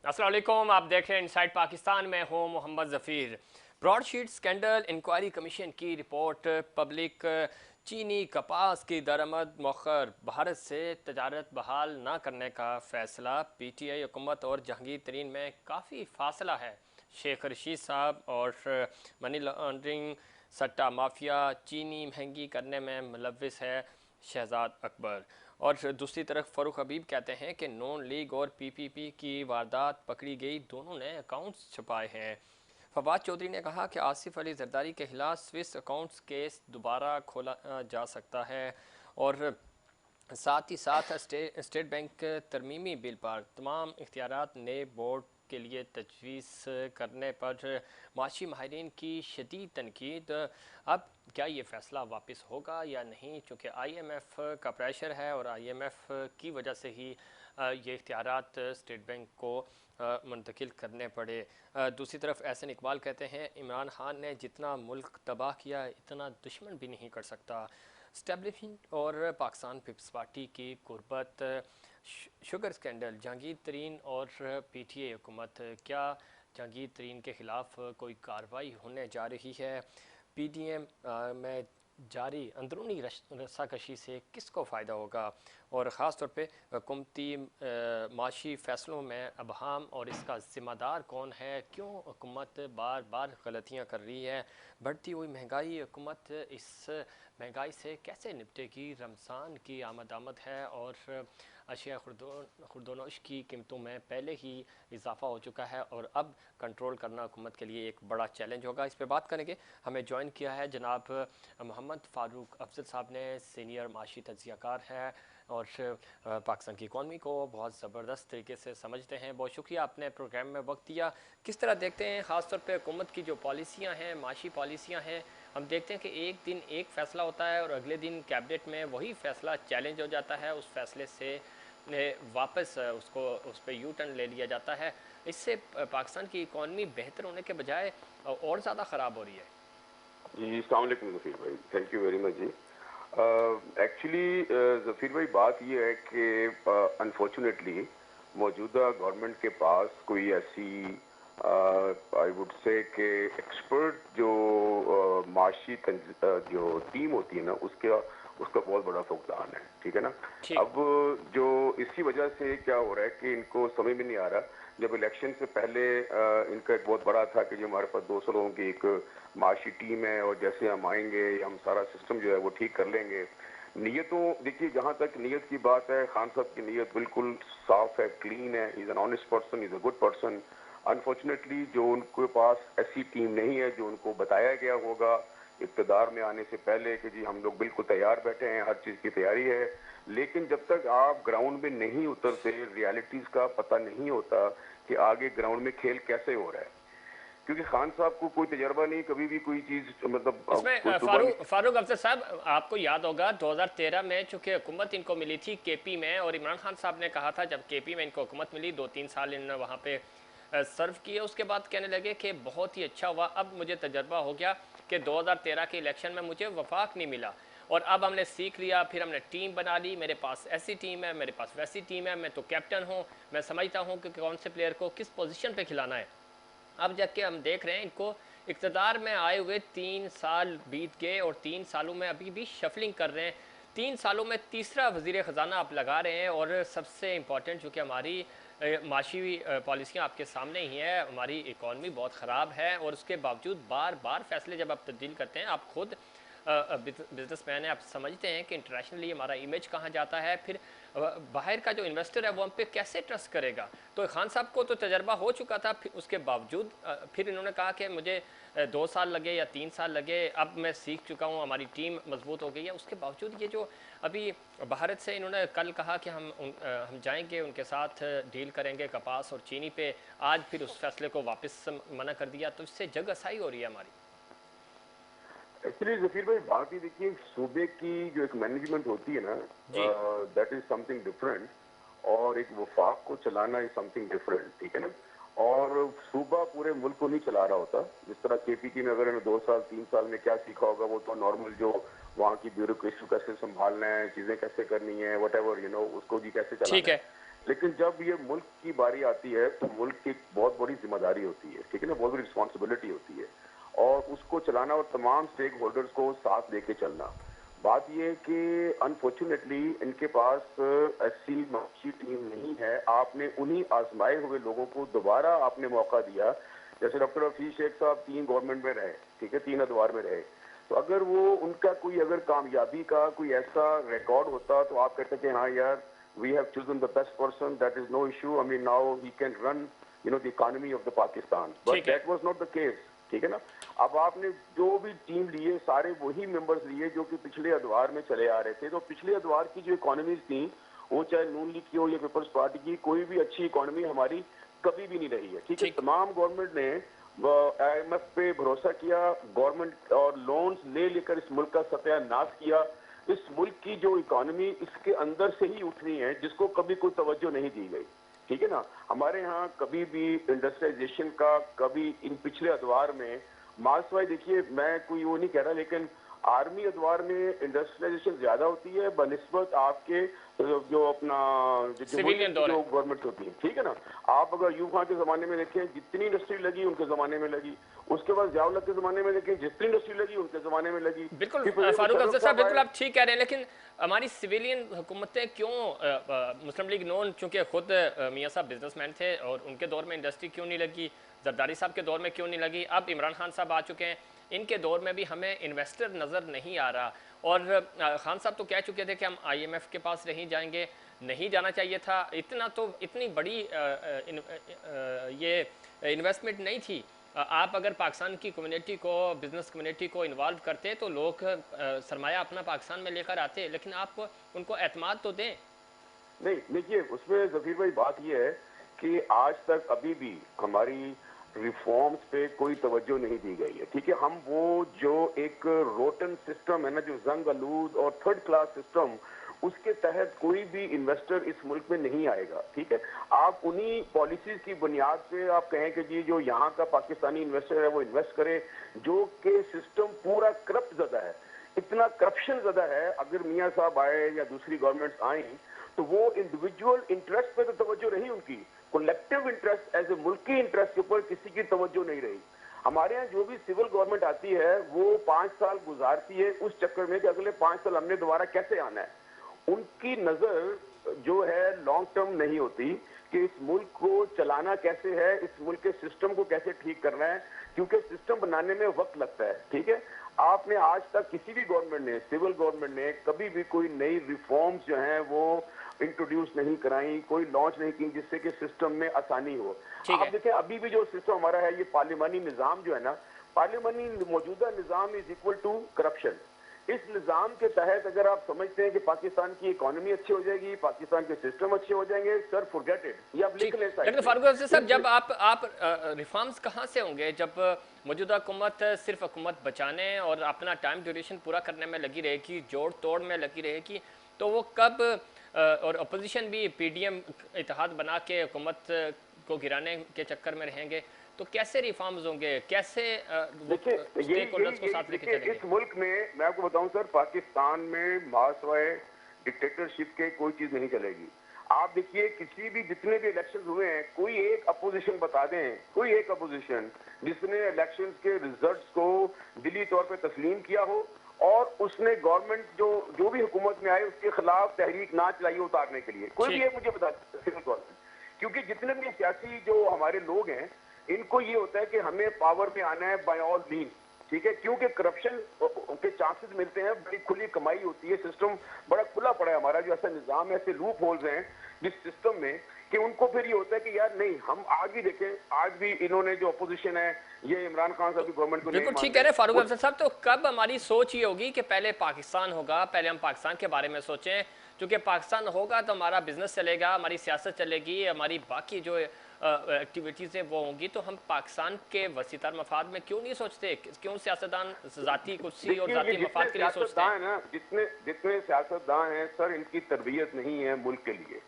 अस्सलाम वालेकुम, आप देख रहे हैं इनसाइड पाकिस्तान में हूँ Mohammad Zafeer. Broadsheet scandal inquiry commission की रिपोर्ट पब्लिक। चीनी कपास की दरामद मौखर, भारत से तजारत बहाल ना करने का फैसला। पीटीआई हुकूमत और जहांगीर तरीन में काफ़ी फासला है। शेख रशीद साहब और मनी लॉन्ड्रिंग, सट्टा माफिया, चीनी महंगी करने में मुलविस है शहजाद अकबर। और दूसरी तरफ फ़ारूक हबीब कहते हैं कि नॉन लीग और पीपीपी की वारदात पकड़ी गई, दोनों ने अकाउंट्स छुपाए हैं। फवाद चौधरी ने कहा कि आसिफ अली जरदारी के खिलाफ स्विस अकाउंट्स केस दोबारा खोला जा सकता है। और साथ ही साथ स्टेट बैंक तरमीमी बिल पर तमाम इख्तियारात नए बोर्ड के लिए तजवीज़ करने पर माशी माहिरीन की शदीद तनकीद। अब क्या ये फ़ैसला वापस होगा या नहीं, चूँकि IMF का प्रेशर है और IMF की वजह से ही ये इख्तियारात स्टेट बैंक को मुंतकिल करने पड़े। दूसरी तरफ एहसन इकबाल कहते हैं इमरान खान ने जितना मुल्क तबाह किया इतना दुश्मन भी नहीं कर सकता। स्टैब्लिशमेंट और पाकिस्तान पीपल्स पार्टी की गुर्बत, शुगर स्कैंडल, जहांगीर तरीन और PTI हुकूमत, क्या जहांगीर तरीन के ख़िलाफ़ कोई कार्रवाई होने जा रही है? PDM में जारी अंदरूनी रस्साकशी से किसको फ़ायदा होगा? और ख़ास तौर पे हुकूमती माशी फ़ैसलों में अबहम और इसका ज़िम्मेदार कौन है? क्यों हुकूमत बार बार गलतियाँ कर रही है? बढ़ती हुई महंगाई, हुकूमत इस महंगाई से कैसे निपटेगी? रमज़ान की आमद है और अशिया खुर्दोनोश की कीमतों में पहले ही इजाफा हो चुका है और अब कंट्रोल करना हुकूमत के लिए एक बड़ा चैलेंज होगा। इस पर बात करेंगे। हमें ज्वाइन किया है जनाब मोहम्मद फ़ारूक अफजल साहब ने, सीनियर माशी तज्ज़ियाकार हैं और पाकिस्तान की इकॉनमी को बहुत ज़बरदस्त तरीके से समझते हैं। बहुत शुक्रिया, आपने प्रोग्राम में वक्त दिया। किस तरह देखते हैं ख़ास तौर पे हुकूमत की जो पॉलिसियाँ हैं, माशी पॉलिसियाँ हैं? हम देखते हैं कि एक दिन एक फ़ैसला होता है और अगले दिन कैबिनेट में वही फ़ैसला चैलेंज हो जाता है, उस फैसले से वापस उसको उस पर यू टर्न ले लिया जाता है। इससे पाकिस्तान की इकॉनमी बेहतर होने के बजाय और ज़्यादा ख़राब हो रही है। जी, अस्सलाम वालेकुम ज़फ़ीर भाई, थैंक यू वेरी मच जी। एक्चुअली ज़फ़ीर भाई बात ये है कि अनफॉर्चुनेटली मौजूदा गवर्नमेंट के पास कोई ऐसी आई वुड से कि एक्सपर्ट जो माशी जो टीम होती है ना उसका उसका बहुत बड़ा फुकदान है, ठीक है ना। ठीक। अब जो इसी वजह से क्या हो रहा है कि इनको समझ में नहीं आ रहा। जब इलेक्शन से पहले इनका एक बहुत बड़ा था कि जो हमारे पास 200 लोगों की एक माशी टीम है और जैसे हम आएंगे हम सारा सिस्टम जो है वो ठीक कर लेंगे। नीयतों देखिए, जहां तक नीयत की बात है, खान साहब की नीयत बिल्कुल साफ है, क्लीन है, is an honest person, is a good person. Unfortunately जो उनके पास ऐसी टीम नहीं है जो उनको बताया गया होगा इक़्तिदार में आने से पहले कि जी हम लोग बिल्कुल तैयार बैठे हैं, हर चीज़ की तैयारी है। लेकिन जब तक आप ग्राउंड में नहीं उतरते, रियलिटीज़ का पता नहीं होता कि आगे ग्राउंड में खेल कैसे हो रहा है, क्योंकि खान साहब को कोई तजर्बा नहीं, कभी भी कोई चीज़ मतलब कोई इसमें सुबह नहीं। फारूक अफजल साहब, आपको याद होगा 2013 में चूंकि हुकूमत इनको मिली थी KP में, और इमरान खान साहब ने कहा था जब KP में इनको हुकूमत मिली, 2-3 साल इन्होंने वहाँ पे सर्व किए, उसके बाद कहने लगे कि बहुत ही अच्छा हुआ, अब मुझे तजर्बा हो गया कि 2013 के इलेक्शन में मुझे वफाक नहीं मिला और अब हमने सीख लिया, फिर हमने टीम बना ली, मेरे पास ऐसी टीम है, मेरे पास वैसी टीम है, मैं तो कैप्टन हूँ, मैं समझता हूँ कि कौन से प्लेयर को किस पोजीशन पे खिलाना है। अब जबकि हम देख रहे हैं इनको इक़्तिदार में आए हुए 3 साल बीत गए और 3 सालों में अभी भी शफलिंग कर रहे हैं। 3 सालों में तीसरा वज़ीर ख़जाना आप लगा रहे हैं और सबसे इम्पोर्टेंट चूँकि हमारी माशी पॉलिसियाँ आपके सामने ही हैं, हमारी इकॉनमी बहुत ख़राब है और उसके बावजूद बार बार फैसले जब आप तब्दील करते हैं, आप खुद बिजनेसमैन है, आप समझते हैं कि इंटरनेशनली हमारा इमेज कहाँ जाता है, फिर बाहर का जो इन्वेस्टर है वो हम पे कैसे ट्रस्ट करेगा। तो खान साहब को तो तजर्बा हो चुका था, फिर उसके बावजूद फिर इन्होंने कहा कि मुझे 2 साल लगे या 3 साल लगे, अब मैं सीख चुका हूँ, हमारी टीम मजबूत हो गई है। उसके बावजूद ये जो अभी भारत से इन्होंने कल कहा कि हम जाएंगे उनके साथ डील करेंगे कपास और चीनी पे, आज फिर उस फैसले को वापस मना कर दिया, तो इससे जग असाई हो रही है हमारी। एक्चुअली जफीर भाई बात ही देखिए, सूबे की जो एक मैनेजमेंट होती है ना, जी। दैट इज समथिंग डिफरेंट, और एक वफाक को चलाना इज समथिंग डिफरेंट, ठीक है ना। और सूबा पूरे मुल्क को नहीं चला रहा होता। जिस तरह KPT में अगर 2 साल 3 साल में क्या सीखा होगा, वो तो नॉर्मल जो वहाँ की ब्यूरोक्रेसी कैसे संभालना है, चीजें कैसे करनी है, वट एवर उसको जी कैसे ठीक चलाना है। है। लेकिन जब ये मुल्क की बारी आती है तो मुल्क की एक बहुत बड़ी जिम्मेदारी होती है, ठीक है ना, बहुत बड़ी रिस्पॉन्सिबिलिटी होती है और उसको चलाना और तमाम स्टेक होल्डर्स को साथ लेके चलना। बात ये है कि अनफॉर्चुनेटली इनके पास ऐसी अच्छी टीम नहीं है। आपने उन्हीं आजमाए हुए लोगों को दोबारा आपने मौका दिया, जैसे डॉक्टर हफीज शेख साहब 3 गवर्नमेंट में रहे, ठीक है, 3 अदवार में रहे, तो अगर वो उनका कोई अगर कामयाबी का कोई ऐसा रिकॉर्ड होता तो आप कहते कि हाँ यार, we have chosen the best person, that is no issue, I mean now he can run, you know, the economy of the Pakistan, but that was not the case, ठीक है ना। अब आपने जो भी टीम लिए सारे वही मेंबर्स लिए जो कि पिछले अदवार में चले आ रहे थे, तो पिछले अदवार की जो इकोनॉमीज थी वो चाहे नून लीग की हो या पीपल्स पार्टी की, कोई भी अच्छी इकोनॉमी हमारी कभी भी नहीं रही है, ठीक है। तमाम गवर्नमेंट ने IMF पे भरोसा किया, गवर्नमेंट और लोन्स ले लेकर इस मुल्क का सत्यानाश किया। इस मुल्क की जो इकोनॉमी इसके अंदर से ही उठनी है, जिसको कभी कोई तवज्जो नहीं दी गई, ठीक है ना। हमारे यहाँ कभी भी इंडस्ट्रियलाइजेशन का, कभी इन पिछले अदवार में मार्क्सवाई, देखिए मैं कोई वो नहीं कह रहा, लेकिन आर्मी अदवार में इंडस्ट्रियलाइजेशन ज्यादा होती है बनिस्बत आपके जो अपना जो गवर्नमेंट होती है, ठीक है ना। आप अगर यूब खान के जमाने में देखें जितनी इंडस्ट्री लगी उनके जमाने में लगी, उसके बाद ज़िया-उल-हक के जमाने में देखें जितनी इंडस्ट्री लगी उनके जमाने में लगी। बिल्कुल फारूक अफजल साहब, बिल्कुल आप ठीक कह रहे हैं, लेकिन हमारी सिविलियन हुकूमतें क्यों, मुस्लिम लीग नून चूंकि खुद मियाँ साहब बिजनेसमैन थे और उनके दौर में इंडस्ट्री क्यों नहीं लगी, जरदारी साहब के दौर में क्यों नहीं लगी, अब इमरान खान साहब आ चुके हैं, इनके दौर में भी हमें इन्वेस्टर नज़र नहीं आ रहा। और खान साहब तो कह चुके थे कि हम IMF के पास नहीं जाएंगे, नहीं जाना चाहिए था, इतना तो इतनी बड़ी ये इन्वेस्टमेंट नहीं थी। आप अगर पाकिस्तान की कम्युनिटी को, बिजनेस कम्युनिटी को इन्वॉल्व करते तो लोग सरमाया अपना पाकिस्तान में लेकर आते, लेकिन आप उनको एतमाद तो दें। नहीं देखिए, उसमें जफीर भाई बात यह है कि आज तक अभी भी हमारी रिफॉर्म्स पे कोई तवज्जो नहीं दी गई है, ठीक है। हम वो जो एक रोटन सिस्टम है ना, जो जंग आलूद और थर्ड क्लास सिस्टम, उसके तहत कोई भी इन्वेस्टर इस मुल्क में नहीं आएगा, ठीक है। आप उन्हीं पॉलिसीज की बुनियाद पे आप कहें कि जी जो यहाँ का पाकिस्तानी इन्वेस्टर है वो इन्वेस्ट करे, जो कि सिस्टम पूरा करप्ट ज़्यादा है, इतना करप्शन ज़्यादा है। अगर मियाँ साहब आए या दूसरी गवर्नमेंट्स आई तो वो इंडिविजुअल इंटरेस्ट पे तो तवज्जो रही उनकी, कलेक्टिव इंटरेस्ट एज ए मुल्की इंटरेस्ट के ऊपर किसी की तवज्जो नहीं रही। हमारे यहाँ जो भी सिविल गवर्नमेंट आती है वो 5 साल गुजारती है उस चक्कर में कि अगले 5 साल हमने दोबारा कैसे आना है। उनकी नजर जो है लॉन्ग टर्म नहीं होती कि इस मुल्क को चलाना कैसे है, इस मुल्क के सिस्टम को कैसे ठीक करना है, क्योंकि सिस्टम बनाने में वक्त लगता है, ठीक है। आपने आज तक किसी भी गवर्नमेंट ने, सिविल गवर्नमेंट ने कभी भी कोई नई रिफॉर्म्स जो हैं वो इंट्रोड्यूस नहीं कराई, कोई लॉन्च नहीं की जिससे कि सिस्टम में आसानी हो। आप देखें अभी भी जो सिस्टम हमारा है, ये पार्लिमानी निजाम जो है ना, पार्लिमानी मौजूदा निजाम इज इक्वल टू करप्शन। इस निजाम के तहत अगर आप समझते हैं कि पाकिस्तान की इकोनॉमी अच्छी हो जाएगी, पाकिस्तान के सिस्टम अच्छे हो जाएंगे, सर फॉरगेट इट, ये आप लिख लें। लेकिन फारूक अफजल साहब, जब आप रिफॉर्म्स कहाँ से होंगे जब मौजूदा हुकूमत सिर्फ हुकूमत बचाने और अपना टाइम ड्यूरेशन पूरा करने में लगी रहेगी, जोड़ तोड़ में लगी रहेगी, तो वो कब, और अपोजिशन भी PDM इत्तेहाद बना के हुकूमत को गिराने के चक्कर में रहेंगे, तो कैसे रिफॉर्म्स होंगे, कैसे स्टेक होल्डर्स को साथ लेके चलेंगे? इस मुल्क में मैं आपको बताऊं सर, पाकिस्तान में मासवाए डिक्टेटरशिप के कोई चीज नहीं चलेगी। आप देखिए किसी भी जितने भी इलेक्शन हुए हैं, कोई एक अपोजिशन बता दें, कोई एक अपोजिशन जिसने इलेक्शन के रिजल्ट्स को दिली तौर पर तस्लीम किया हो और उसने गवर्नमेंट जो भी हुकूमत में आए उसके खिलाफ तहरीक ना चलाई उतारने के लिए, कोई भी एक मुझे बता सिविल गवर्नमेंट। क्योंकि जितने भी सियासी जो हमारे लोग हैं, इनको ये होता है कि हमें पावर में आना है बाय ऑल मीन्स, ठीक है, क्योंकि करप्शन के चांसेस मिलते हैं, बड़ी खुली कमाई होती है, सिस्टम बड़ा खुला पड़ा है हमारा, जो ऐसा निजाम है, ऐसे लूप होल्स हैं जिस सिस्टम में कि उनको फिर ये होता है कि यार नहीं, हम आज भी देखें, आज भी इन्होंने जो अपोजिशन है, ये इमरान खान साहब की गवर्नमेंट को बिल्कुल ठीक कह रहे हैं फारूक अफजल साहब। तो कब हमारी सोच ये होगी कि पहले पाकिस्तान होगा, पहले हम पाकिस्तान के बारे में सोचें, क्योंकि पाकिस्तान होगा तो हमारा बिजनेस चलेगा, हमारी सियासत चलेगी, हमारी बाकी जो एक्टिविटीज़ हैं वो होंगी, तो हम पाकिस्तान के वसीतर मफाद में क्यों नहीं सोचते? क्यों सियासतदान ज़ाती कुर्सी और ज़ाती मफाद के लिए सोचते हैं? ना जितने सियासतदान हैं सर, इनकी तरबियत नहीं है मुल्क के लिए,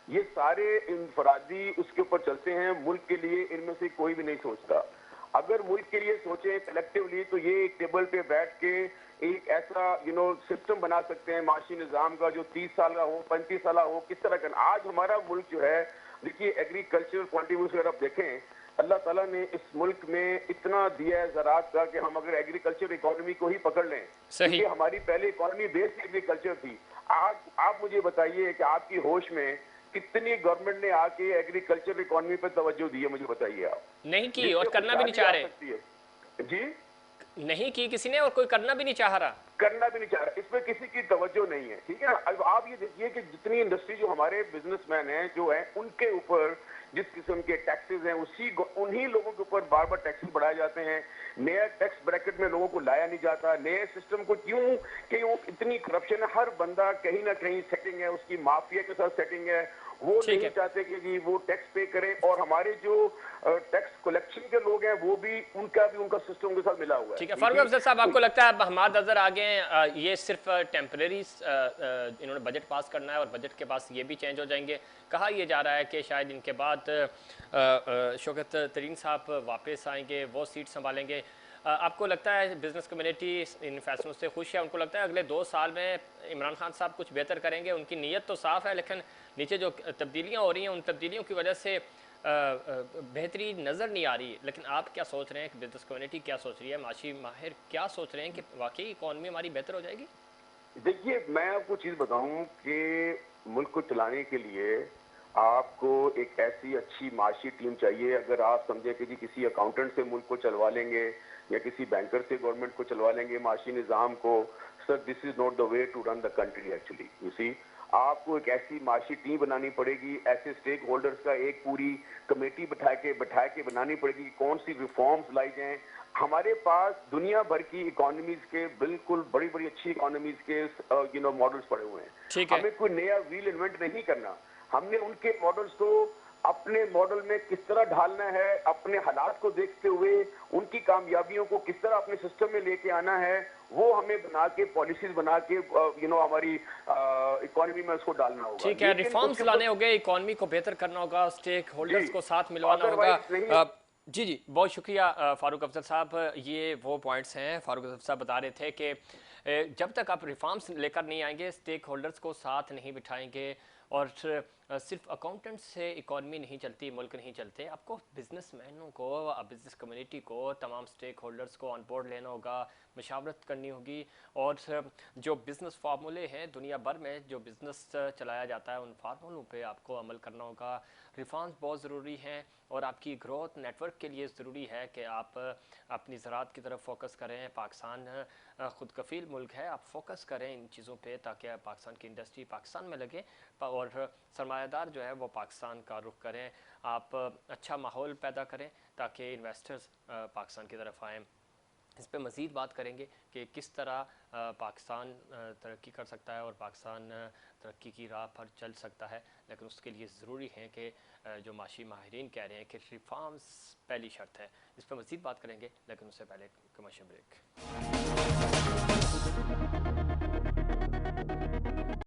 ये सारे इनफरादी उसके ऊपर चलते हैं, मुल्क के लिए इनमें से कोई भी नहीं सोचता। अगर मुल्क के लिए सोचें कलेक्टिवली तो ये एक टेबल पे बैठ के एक ऐसा सिस्टम बना सकते हैं माशी निज़ाम का जो 30 साल का हो, 35 साल हो, किस तरह का। आज हमारा मुल्क जो है, देखिए एग्रीकल्चर पॉइंट ऑफ व्यू से अगर आप देखें, अल्लाह ताला ने इस मुल्क में इतना दिया है ज़राअत का कि हम अगर एग्रीकल्चर इकोनॉमी को ही पकड़ लें, सही। क्योंकि हमारी पहले इकोनॉमी बेस्ड एग्रीकल्चर थी। आज आप मुझे बताइए कि आपकी होश में कितनी गवर्नमेंट ने आके एग्रीकल्चर इकोनॉमी पर तवज्जो दी है, मुझे बताइए आप। नहीं की और जिससे करना भी नहीं खुशहाली चाह आ रहे। सकती है जी, नहीं की किसी ने और कोई करना भी नहीं चाह रहा। करना भी नहीं चाह रहा, इसमें किसी की तवज्जो नहीं है, ठीक है ना। अब आप ये देखिए कि जितनी इंडस्ट्री जो हमारे बिजनेसमैन हैं जो हैं, उनके ऊपर जिस किस्म के टैक्सेस हैं उन्हीं लोगों के ऊपर बार बार टैक्सेस बढ़ाए जाते हैं। नया टैक्स ब्रैकेट में लोगों को लाया नहीं जाता। नए सिस्टम को क्यों इतनी करप्शन है, हर बंदा कहीं ना कहीं सेटिंग है, उसकी माफिया के साथ सेटिंग है। वो ठीक नहीं है। चाहते कि जी वो टैक्स पे करें, और हमारे जो टैक्स कलेक्शन के लोग हैं वो भी उनका सिस्टम के साथ मिला हुआ है। ठीक है फारूक अफजल साहब, आपको लगता है अब हमाद नजर आ गए हैं, ये सिर्फ टेम्परेरी इन्होंने बजट पास करना है और बजट के पास ये भी चेंज हो जाएंगे? कहा यह जा रहा है कि शायद इनके बाद शौकत तरीन साहब वापस आएंगे, वो सीट संभालेंगे। आपको लगता है बिजनेस कम्युनिटी इन फैसलों से खुश है? उनको लगता है अगले 2 साल में इमरान खान साहब कुछ बेहतर करेंगे? उनकी नीयत तो साफ है, लेकिन नीचे जो तब्दीलियाँ हो रही हैं उन तब्दीलियों की वजह से बेहतरी नज़र नहीं आ रही। लेकिन आप क्या सोच रहे हैं कि बिजनेस कम्युनिटी क्या सोच रही है, माशी माहिर क्या सोच रहे हैं कि वाकई इकॉनमी हमारी बेहतर हो जाएगी? देखिए, मैं आपको चीज बताऊं कि मुल्क को चलाने के लिए आपको एक ऐसी अच्छी माशी टीम चाहिए। अगर आप समझे कि जी किसी अकाउंटेंट से मुल्क को चलवा लेंगे या किसी बैंकर से गवर्नमेंट को चलवा लेंगे माशी निज़ाम को, sir this is not the way to run the country actually. You see, आपको एक ऐसी माशी टीम बनानी पड़ेगी, ऐसे स्टेक होल्डर्स का एक पूरी कमेटी बैठा के बनानी पड़ेगी कि कौन सी रिफॉर्म्स लाई जाएं। हमारे पास दुनिया भर की इकोनॉमीज के बिल्कुल बड़ी बड़ी अच्छी इकोनॉमीज के मॉडल्स पड़े हुए हैं। ठीक है। हमें कोई नया व्हील इन्वेंट नहीं करना। हमने उनके मॉडल्स को अपने मॉडल में किस तरह ढालना है, अपने हालात को देखते हुए उनकी कामयाबियों को किस तरह अपने सिस्टम में लेके आना है, वो हमें बना के पॉलिसीज बना के हमारी इकोनॉमी में उसको डालना होगा। ठीक है, रिफॉर्म्स लाने होंगे, इकोनॉमी को बेहतर करना होगा, स्टेक होल्डर्स को साथ मिलवाना होगा। जी जी, बहुत शुक्रिया फारूक अफजल साहब। ये वो पॉइंट्स हैं, फारूक अफजल साहब बता रहे थे कि जब तक आप रिफॉर्म्स लेकर नहीं आएंगे, स्टेक होल्डर्स को साथ नहीं बिठाएंगे और सिर्फ अकाउंटेंट से इकॉनमी नहीं चलती, मुल्क नहीं चलते। आपको बिजनेसमैनों को, बिजनेस कम्युनिटी को, तमाम स्टेक होल्डर्स को ऑन बोर्ड लेना होगा, मशावरत करनी होगी और जो बिज़नेस फार्मूले हैं दुनिया भर में जो बिज़नेस चलाया जाता है उन फार्मूलों पे आपको अमल करना होगा। रिफॉर्म्स बहुत ज़रूरी हैं और आपकी ग्रोथ नेटवर्क के लिए ज़रूरी है कि आप अपनी ज़राअत की तरफ फोकस करें। पाकिस्तान ख़ुद कफ़ील मुल्क है, आप फोकस करें इन चीज़ों पे ताकि पाकिस्तान की इंडस्ट्री पाकिस्तान में लगे और सरमायादार जो है वो पाकिस्तान का रुख करें। आप अच्छा माहौल पैदा करें ताकि इन्वेस्टर्स पाकिस्तान की तरफ आएँ। इस पर मज़ीद बात करेंगे कि किस तरह पाकिस्तान तरक्की कर सकता है और पाकिस्तान तरक्की की राह पर चल सकता है, लेकिन उसके लिए ज़रूरी है कि जो माशी माहिरीन कह रहे हैं कि रिफॉर्म्स पहली शर्त है। इस पर मज़ीद बात करेंगे, लेकिन उससे पहले कमर्शियल ब्रेक।